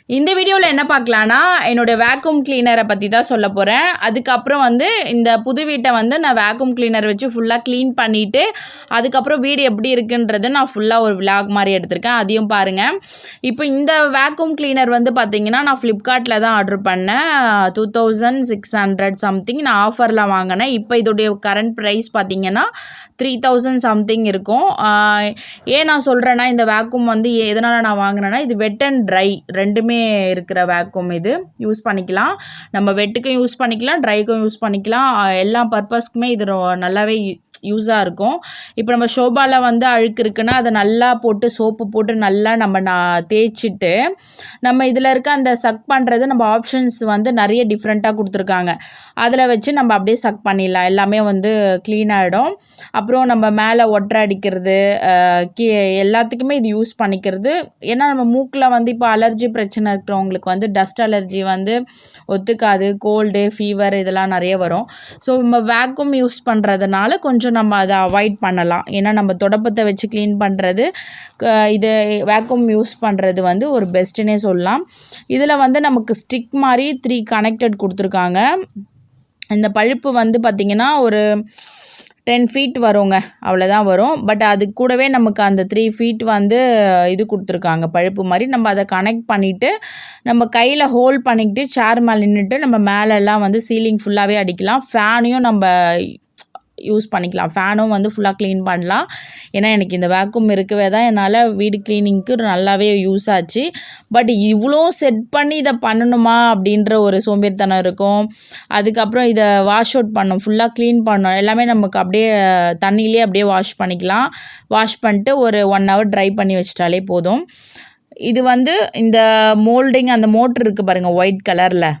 இந்த வீடியோவில் என்ன பார்க்கலான்னா என்னோடய வேக்யூம் கிளீனரை பற்றி தான் சொல்ல போகிறேன். அதுக்கப்புறம் வந்து இந்த புது வீட்டை வந்து நான் வேக்யூம் கிளீனர் வச்சு ஃபுல்லாக க்ளீன் பண்ணிவிட்டு அதுக்கப்புறம் வீடு எப்படி இருக்குன்றது நான் ஃபுல்லாக ஒரு விலாக் மாதிரி எடுத்திருக்கேன், அதையும் பாருங்கள். இப்போ இந்த வேக்யூம் கிளீனர் வந்து பார்த்திங்கன்னா நான் ஃப்ளிப்கார்ட்டில் தான் ஆர்டர் பண்ணேன். 2600 சம்திங் நான் ஆஃபரில் வாங்கினேன். இப்போ இதோடைய கரண்ட் ப்ரைஸ் பார்த்திங்கன்னா 3000 சம்திங் இருக்கும். ஏன் நான் சொல்கிறேன்னா இந்த வேக்யூம் வந்து எதனால் நான் வாங்கினேன்னா இது வெட் அண்ட் ட்ரை ரெண்டுமே இருக்கிற வேக்யூம் இது யூஸ் பண்ணிக்கலாம். நம்ம வெட்டுக்கும் யூஸ் பண்ணிக்கலாம், ட்ரைக்கும் யூஸ் பண்ணிக்கலாம். எல்லா பர்பஸ்க்குமே இது நல்லாவே யூஸாக இருக்கும். இப்போ நம்ம ஷோபாவில் வந்து அழுக்கு இருக்குன்னா அதை நல்லா போட்டு சோப்பு போட்டு நல்லா நம்ம தேய்ச்சிட்டு நம்ம இதில் இருக்க அந்த சக் பண்ணுறது நம்ம ஆப்ஷன்ஸ் வந்து நிறைய டிஃப்ரெண்ட்டாக கொடுத்துருக்காங்க. அதில் வச்சு நம்ம அப்படியே சக் பண்ணிடலாம், எல்லாமே வந்து க்ளீன் ஆகிடும். அப்புறம் நம்ம மேலே ஒட்டரை அடிக்கிறது எல்லாத்துக்குமே இது யூஸ் பண்ணிக்கிறது. ஏன்னா நம்ம மூக்கில் வந்து இப்போ அலர்ஜி பிரச்சனை இருக்கிறவங்களுக்கு வந்து டஸ்ட் அலர்ஜி வந்து ஒத்துக்காது, கோல்டு ஃபீவர் இதெல்லாம் நிறைய வரும். ஸோ நம்ம வேக்யூம் யூஸ் பண்ணுறதுனால கொஞ்சம் நம்ம அதை அவாய்ட் பண்ணலாம். ஏன்னா நம்ம தொடப்பத்தை வச்சு க்ளீன் பண்ணுறது இது வேக்யூம் யூஸ் பண்ணுறது வந்து ஒரு பெஸ்ட்டுன்னே சொல்லலாம். இதில் வந்து நமக்கு ஸ்டிக் மாதிரி 3 கனெக்டட் கொடுத்துருக்காங்க. இந்த பழுப்பு வந்து பார்த்திங்கன்னா ஒரு 10 feet வருங்க, அவ்வளோதான் வரும். பட் அது கூடவே நமக்கு அந்த 3 feet வந்து இது கொடுத்துருக்காங்க பழுப்பு மாதிரி. நம்ம அதை கனெக்ட் பண்ணிவிட்டு நம்ம கையில் ஹோல்ட் பண்ணிக்கிட்டு சேர் மேலே நின்றுட்டு நம்ம மேலெல்லாம் வந்து சீலிங் ஃபுல்லாகவே அடிக்கலாம். ஃபேனையும் நம்ம யூஸ் பண்ணிக்கலாம், ஃபேனும் வந்து ஃபுல்லாக க்ளீன் பண்ணலாம். ஏன்னா எனக்கு இந்த வேக்யூம் இருக்கவே தான் என்னால் வீடு க்ளீனிங்க்கு நல்லாவே யூஸ் ஆச்சு. பட் இவ்வளோ செட் பண்ணி இதை பண்ணணுமா அப்படின்ற ஒரு சோம்பேறித்தனம் இருக்கும். அதுக்கப்புறம் இதை வாஷ் அவுட் பண்ணணும், ஃபுல்லாக க்ளீன் பண்ணணும். எல்லாமே நமக்கு அப்படியே தண்ணியிலே அப்படியே வாஷ் பண்ணிக்கலாம். வாஷ் பண்ணிட்டு ஒரு 1 hour ட்ரை பண்ணி வச்சிட்டாலே போதும். இது வந்து இந்த மோல்டிங் அந்த மோட்ரு இருக்குது பாருங்கள் ஒயிட் கலரில்,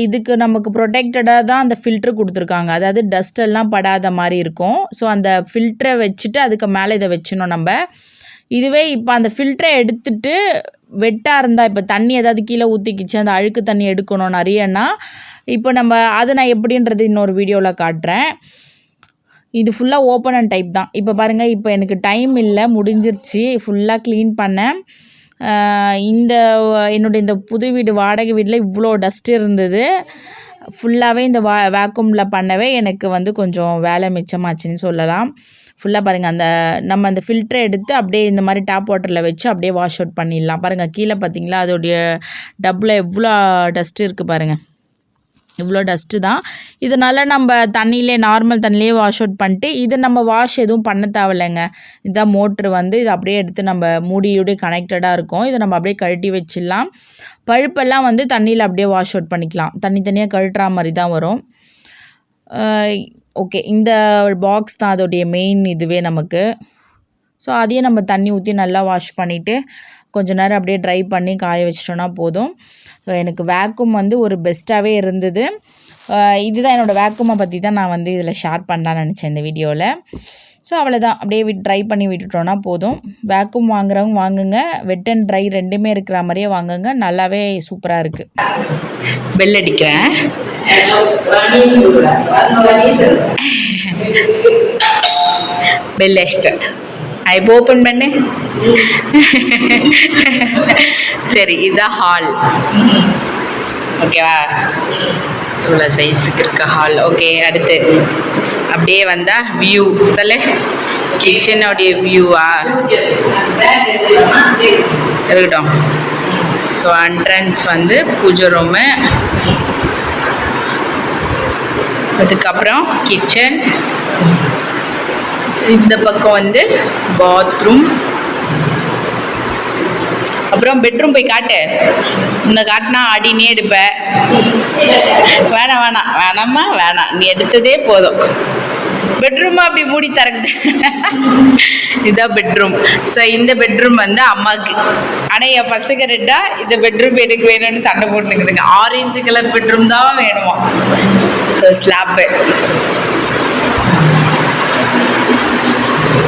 இதுக்கு நமக்கு ப்ரொடெக்டடாக தான் அந்த ஃபில்ட்ரு கொடுத்துருக்காங்க. அதாவது டஸ்டெல்லாம் படாத மாதிரி இருக்கும். ஸோ அந்த ஃபில்ட்ரை வச்சுட்டு அதுக்கு மேலே இதை வச்சிடணும் நம்ம. இதுவே இப்போ அந்த ஃபில்ட்ரை எடுத்துட்டு வெட்டாக இருந்தால் இப்போ தண்ணி ஏதாவது கீழே ஊற்றிக்கிச்சு அந்த அழுக்கு தண்ணி எடுக்கணும் நிறையன்னா, இப்போ நம்ம அதை நான் எப்படின்றது இன்னொரு வீடியோவில் காட்டுறேன். இது ஃபுல்லாக ஓப்பன் அண்ட் டைப் தான். இப்போ பாருங்கள், இப்போ எனக்கு டைம் இல்லை, முடிஞ்சிருச்சு ஃபுல்லாக க்ளீன் பண்ணேன். என்னுடைய இந்த புது வீடு வாடகை வீட்டில் இவ்வளோ டஸ்ட் இருந்தது. ஃபுல்லாகவே இந்த வேக்யூமில் பண்ணவே எனக்கு வந்து கொஞ்சம் வேலை மிச்சமாச்சுன்னு சொல்லலாம். ஃபுல்லாக பாருங்கள், நம்ம அந்த ஃபில்டரை எடுத்து அப்படியே இந்த மாதிரி டேப் வாட்டரில் வச்சு அப்படியே வாஷ் அவுட் பண்ணிடலாம். பாருங்கள் கீழே பார்த்தீங்களா அதோடைய டப்பில் எவ்வளோ டஸ்ட்டு இருக்குது பாருங்கள், இவ்வளோ டஸ்ட்டு தான். இதனால் நம்ம தண்ணியிலே நார்மல் தண்ணியிலே வாஷ் அவுட் பண்ணிட்டு இது நம்ம வாஷ் எதுவும் பண்ண தேவையில்லைங்க. இதுதான் மோட்ரு வந்து இது அப்படியே எடுத்து நம்ம மூடியோடய கனெக்டடாக இருக்கும். இதை நம்ம அப்படியே கழட்டி வச்சிடலாம். பழுப்பெல்லாம் வந்து தண்ணியில் அப்படியே வாஷ் அவுட் பண்ணிக்கலாம், தனித்தனியாக கழட்டுற மாதிரி தான் வரும். ஓகே, இந்த பாக்ஸ் தான் அதோடைய மெயின் இதுவே நமக்கு. ஸோ அதையும் நம்ம தண்ணி ஊற்றி நல்லா வாஷ் பண்ணிவிட்டு கொஞ்சம் நேரம் அப்படியே ட்ரை பண்ணி காய வச்சிட்டோன்னா போதும். ஸோ எனக்கு வேக்யூம் வந்து ஒரு பெஸ்ட்டாகவே இருந்தது. இதுதான் என்னோடய வேக்யூமை பற்றி தான் நான் வந்து இதில் ஷேர் பண்ணலான்னு நினச்சேன் இந்த வீடியோவில். ஸோ அவ்வளோதான், அப்படியே ட்ரை பண்ணி விட்டுட்டோன்னா போதும். வேக்யூம் வாங்குறவங்க வாங்குங்க, வெட் அண்ட் ட்ரை ரெண்டுமே இருக்கிற மாதிரியே வாங்குங்க, நல்லாவே சூப்பராக இருக்குது. பெல் அடிக்கிறேன். பெல் அடிச்சிட்டேன், இப்போ ஓப்பன் பண்ணு. சரி, இதுதான் ஹால். ஓகேவா, இவ்வளோ சைஸுக்கு இருக்க ஹால். ஓகே, அடுத்து அப்படியே வந்தால் வியூ தலை கிச்சனுடைய வியூவா இருக்கட்டும். ஸோ என்ட்ரன்ஸ் வந்து பூஜை ரூமு, அதுக்கப்புறம் கிச்சன், இந்த பக்கம் வந்து பாத்ரூம், அப்புறம் பெட்ரூம் போய் காட்டு. இந்த காட்டினா அடினே எடுப்பேன். வேணாம்மா வேணாம், நீ எடுத்ததே போதும். பெட்ரூமா அப்படி மூடி திறக்குது. இதுதான் பெட்ரூம். ஸோ இந்த பெட்ரூம் வந்து அம்மாவுக்கு. ஆனால் என் பசங்க ரெட்டா இந்த பெட்ரூம் எனக்கு வேணும்னு சண்டை போட்டுக்குதுங்க. ஆரஞ்சு கலர் பெட்ரூம் தான் வேணுமா. ஸோ ஸ்லாப்பு,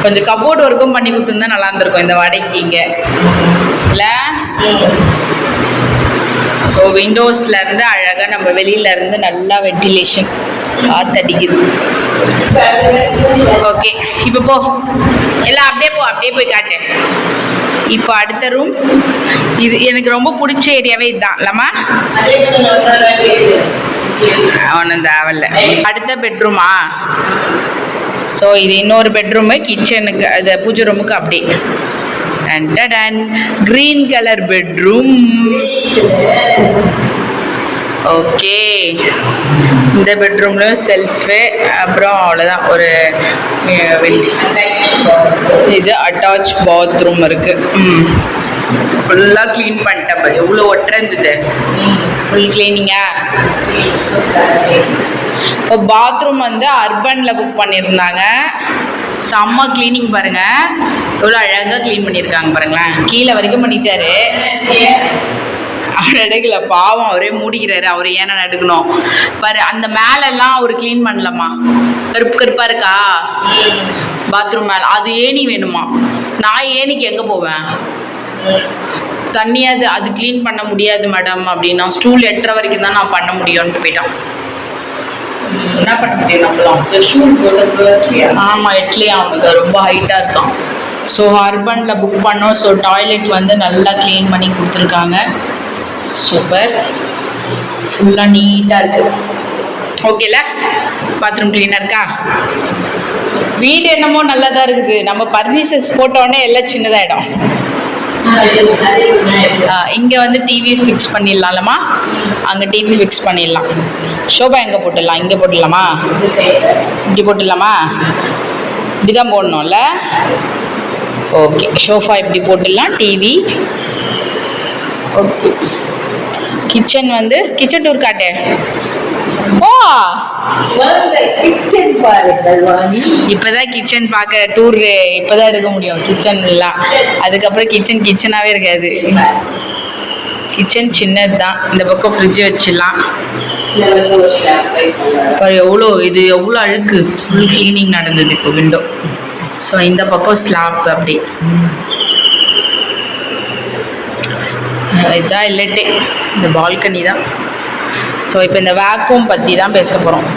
கொஞ்சம் கபோர்டு ஒர்க்கும் பண்ணி கொடுத்துருந்தா நல்லா இருந்திருக்கும் இந்த வாடகைக்கு இங்கே இல்லை. ஸோ விண்டோஸ்லேருந்து அழகாக நம்ம வெளியிலேருந்து நல்லா வென்டிலேஷன் காற்றடிக்குது. ஓகே, இப்போ போ எல்லாம் அப்படியே போய் காட்டு. இப்போ அடுத்த ரூம் இது. எனக்கு ரொம்ப பிடிச்ச ஏரியாவே இதுதான் இல்லம்மா. ஒன்றும் தேவையில்ல. அடுத்த பெட்ரூமா? ஸோ இது இன்னொரு பெட்ரூமு, கிச்சனுக்கு அது பூஜை ரூமுக்கு அப்படி. டன் கிரீன் கலர் பெட்ரூம். ஓகே, இந்த பெட்ரூம்லையும் செல்ஃபு, அப்புறம் அவ்வளோதான். ஒரு இது அட்டாச் பாத்ரூம் இருக்குது. ஃபுல்லாக க்ளீன் பண்ணிட்டேன். எவ்வளோ ஒட்டரை இருந்தது. ஃபுல் க்ளீனிங்கா. இப்போ பாத்ரூம் வந்து அர்பனில் புக் பண்ணியிருந்தாங்க. செம்ம க்ளீனிங் பாருங்கள், எவ்வளோ அழகாக க்ளீன் பண்ணியிருக்காங்க பாருங்களேன். கீழே வரைக்கும் பண்ணிட்டாரு. அவர் எடுக்கல பாவம், அவரே மூடிக்கிறாரு. அவர் ஏன்னா எடுக்கணும் பாரு. அந்த மேலெல்லாம் அவர் க்ளீன் பண்ணலம்மா, கருப்பு கருப்பாக இருக்கா பாத்ரூம் மேலே. அது ஏணி வேணுமா? நான் ஏணிக்கு எங்கே போவேன்? தண்ணியாது அது க்ளீன் பண்ண முடியாது மேடம் அப்படின்னா, ஸ்டூல் எட்டுற வரைக்கும் தான் நான் பண்ண முடியும்னு போயிட்டான். என்ன பண்ண முடியும் நம்மளாம்? ஆமாம், எட்லியா அவனுக்கு ரொம்ப ஹைட்டாக இருக்கான். ஸோ அர்பனில் புக் பண்ணோம். ஸோ டாய்லெட் வந்து நல்லா க்ளீன் பண்ணி கொடுத்துருக்காங்க. சூப்பர், ஃபுல்லாக நீட்டாக இருக்குது. ஓகேல, பாத்ரூம் க்ளீனாக இருக்கா? வீடு என்னமோ நல்லா தான் இருக்குது. நம்ம பர்னிச்சர்ஸ் போட்டோடனே எல்லாம் சின்னதாகிடும். இங்கே வந்து டிவி ஃபிக்ஸ் பண்ணிடலாம்லம்மா. அங்கே டிவி ஃபிக்ஸ் பண்ணிடலாம். ஷோபா எங்கே போட்டுடலாம்? இங்கே போட்டுடலாமா? இப்படி போட்டுடலாமா? இப்படி தான் போடணும்ல. ஓகே, ஷோஃபா இப்படி போட்டுடலாம். TV okay. கிச்சன் வந்து கிச்சன் டூர் காட்டு. ஓ, கிச்சன் பாருங்கள். இப்போதான் கிச்சன் பார்க்க டூர் இப்போதான் எடுக்க முடியும் கிச்சன் எல்லாம். அதுக்கப்புறம் கிச்சனாகவே இருக்காது. கிச்சன் சின்னது தான். இந்த பக்கம் ஃப்ரிட்ஜ் வச்சிடலாம். இப்போ எவ்வளோ இது எவ்வளோ அழுக்கு. ஃபுல் க்ளீனிங் நடந்தது இப்போ விண்டோ. ஸோ இந்த பக்கம் ஸ்லாப் அப்படி. இதுதான் இல்லட்டே, இந்த பால்கனி தான். ஸோ இப்போ இந்த வேக்யூம் பற்றி தான் பேச போகிறோம்.